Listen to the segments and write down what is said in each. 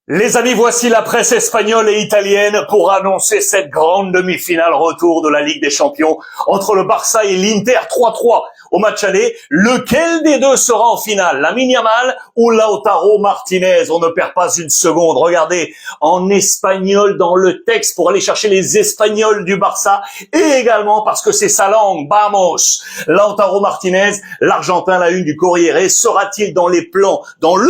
Les amis, voici la presse espagnole et italienne pour annoncer cette grande demi-finale retour de la Ligue des Champions entre le Barça et l'Inter 3-3 au match aller. Lequel des deux sera en finale, Lamine Yamal ou Lautaro Martinez? On ne perd pas une seconde. Regardez en espagnol dans le texte pour aller chercher les Espagnols du Barça et également parce que c'est sa langue. Vamos! Lautaro Martinez, l'Argentin, la une du Corriere, sera-t-il dans le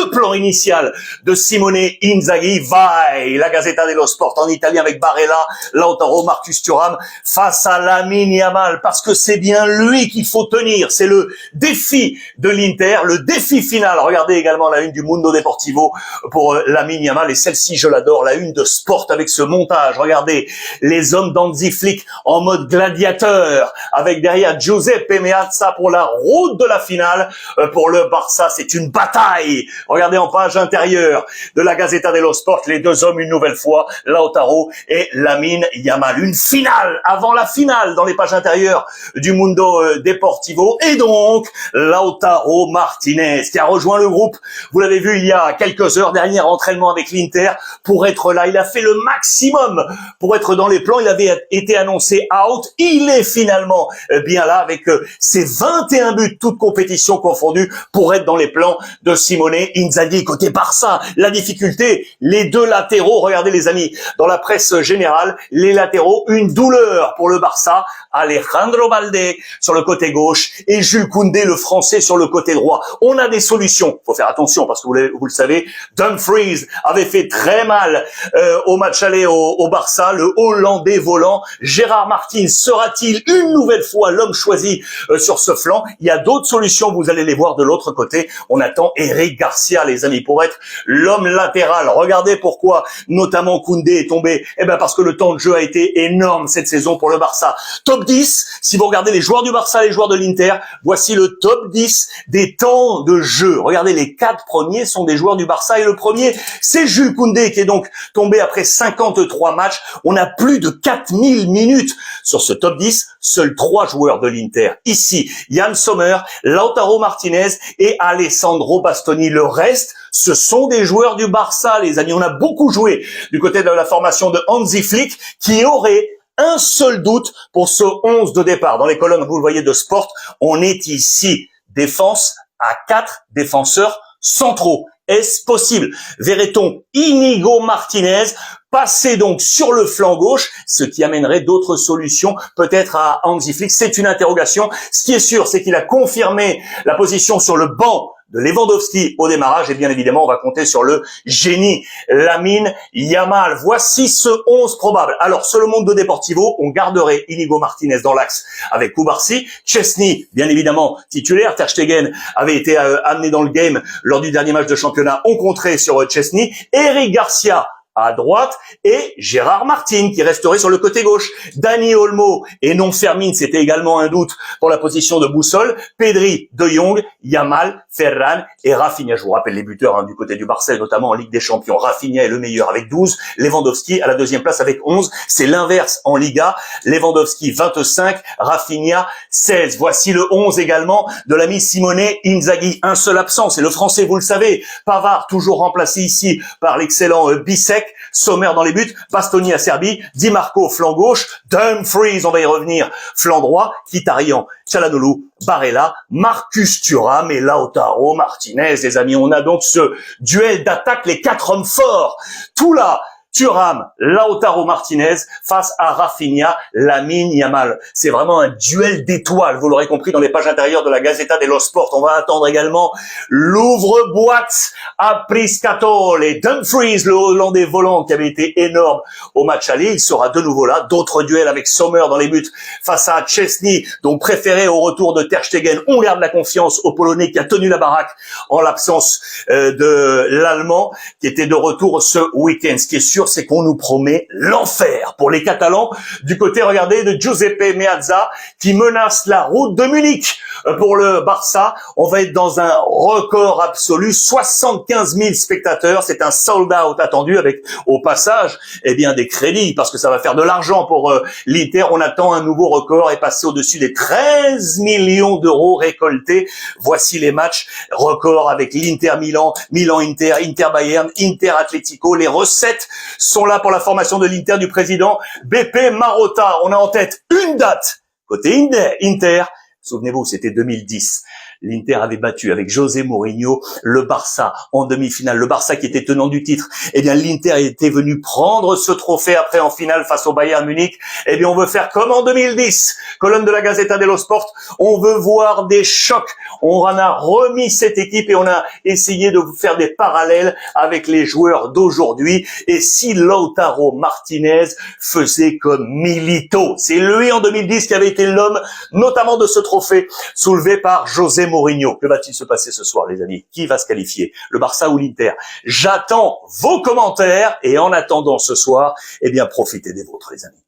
plan initial de Simone Inzaghi? Vai! La Gazzetta dello Sport en italien avec Barella, Lautaro, Marcus Thuram face à Lamine Yamal parce que c'est bien lui qu'il faut tenir. C'est le défi de l'Inter, le défi final. Regardez également la une du Mundo Deportivo pour Lamine Yamal et celle-ci, je l'adore, la une de Sport avec ce montage. Regardez les hommes d'Hansi Flick en mode gladiateur avec derrière Giuseppe Meazza pour la route de la finale. Pour le Barça, c'est une bataille. Regardez en page intérieure de la Gazzetta dello Sport, les deux hommes une nouvelle fois, Lautaro et Lamine Yamal. Une finale avant la finale dans les pages intérieures du Mundo Deportivo. Et donc, Lautaro Martinez qui a rejoint le groupe, vous l'avez vu il y a quelques heures, dernier entraînement avec l'Inter pour être là. Il a fait le maximum pour être dans les plans. Il avait été annoncé out. Il est finalement bien là avec ses 21 buts, toutes compétitions confondues, pour être dans les plans de Simone Inzaghi. Côté Barça, la difficulté, les deux latéraux, regardez les amis, dans la presse générale, les latéraux, une douleur pour le Barça, Alejandro Balde sur le côté gauche et Jules Koundé, le français, sur le côté droit. On a des solutions, faut faire attention parce que vous le savez, Dumfries avait fait très mal au match aller au Barça, le Hollandais volant. Gérard Martin sera-t-il une nouvelle fois l'homme choisi sur ce flanc? Il y a d'autres solutions, vous allez les voir de l'autre côté. On attend Eric Garcia, les amis, pour être l'homme latéral. Regardez pourquoi notamment Koundé est tombé. Eh ben parce que le temps de jeu a été énorme cette saison pour le Barça. Top 10, si vous regardez les joueurs du Barça, les joueurs de l'Inter, voici le top 10 des temps de jeu. Regardez, les 4 premiers sont des joueurs du Barça et le premier, c'est Jules Koundé qui est donc tombé après 53 matchs. On a plus de 4000 minutes sur ce top 10. Seuls 3 joueurs de l'Inter. Ici, Yann Sommer, Lautaro Martinez et Alessandro Bastoni. Le reste, ce sont des joueurs du Barça, les amis. On a beaucoup joué du côté de la formation de Hansi Flick qui aurait un seul doute pour ce 11 de départ. Dans les colonnes, vous le voyez, de Sport, on est ici. Défense à 4 défenseurs centraux. Est-ce possible? Verrait-on Inigo Martinez passer donc sur le flanc gauche, ce qui amènerait d'autres solutions peut-être à Hansi Flick? C'est une interrogation. Ce qui est sûr, c'est qu'il a confirmé la position sur le banc de Lewandowski au démarrage et bien évidemment on va compter sur le génie Lamine Yamal. Voici ce 11 probable. Alors sur le Mundo Deportivo, on garderait Inigo Martinez dans l'axe avec Cubarsí, Szczesny bien évidemment titulaire. Ter Stegen avait été amené dans le game lors du dernier match de championnat. On compterait sur Szczesny, Eric Garcia à droite et Gérard Martin qui resterait sur le côté gauche. Dani Olmo et non Fermin, c'était également un doute pour la position de boussole. Pedri, De Jong, Yamal, Ferran et Rafinha. Je vous rappelle les buteurs du côté du Barça, notamment en Ligue des Champions. Rafinha est le meilleur avec 12, Lewandowski à la deuxième place avec 11. C'est l'inverse en Liga. Lewandowski 25, Rafinha 16. Voici le 11 également de l'ami Simone Inzaghi. Un seul absent, c'est le français, vous le savez. Pavard, toujours remplacé ici par l'excellent Bissek. Sommer dans les buts, Bastoni à Serbie, Di Marco flanc gauche, Dumfries, on va y revenir, flanc droit, Kitarian, Çalhanoğlu, Barella, Marcus Thuram et Lautaro Martinez. Les amis, on a donc ce duel d'attaque, les 4 hommes forts. Tout là, Thuram, Lautaro Martinez face à Rafinha, Lamine Yamal. C'est vraiment un duel d'étoiles, vous l'aurez compris dans les pages intérieures de la Gazzetta dello Sport. On va attendre également l'ouvre-boîte à Priscatole et Dumfries, le Hollandais volant qui avait été énorme au match aller. Il sera de nouveau là. D'autres duels avec Sommer dans les buts face à Szczesny, donc préféré au retour de Ter Stegen. On garde la confiance au Polonais qui a tenu la baraque en l'absence de l'Allemand qui était de retour ce week-end. Ce qui est sûr, sûr, c'est qu'on nous promet l'enfer pour les Catalans. Du côté, regardez, de Giuseppe Meazza, qui menace la route de Munich. Pour le Barça, on va être dans un record absolu, 75 000 spectateurs. C'est un sold out attendu avec, au passage, eh bien, des crédits, parce que ça va faire de l'argent pour l'Inter. On attend un nouveau record et passer au-dessus des 13 millions d'euros récoltés. Voici les matchs records avec l'Inter Milan, Milan-Inter, Inter-Bayern, Inter-Atlético. Les recettes sont là pour la formation de l'Inter du président Beppe Marotta. On a en tête une date côté Inter. Souvenez-vous, c'était 2010. L'Inter avait battu avec José Mourinho le Barça en demi-finale. Le Barça qui était tenant du titre. Eh bien, l'Inter était venu prendre ce trophée après en finale face au Bayern Munich. Eh bien, on veut faire comme en 2010. Colonne de la Gazzetta dello Sport. On veut voir des chocs. On en a remis cette équipe et on a essayé de faire des parallèles avec les joueurs d'aujourd'hui. Et si Lautaro Martinez faisait comme Milito, c'est lui en 2010 qui avait été l'homme notamment de ce trophée soulevé par José Mourinho. Que va-t-il se passer ce soir, les amis? Qui va se qualifier? Le Barça ou l'Inter? J'attends vos commentaires et en attendant ce soir, eh bien, profitez des vôtres, les amis.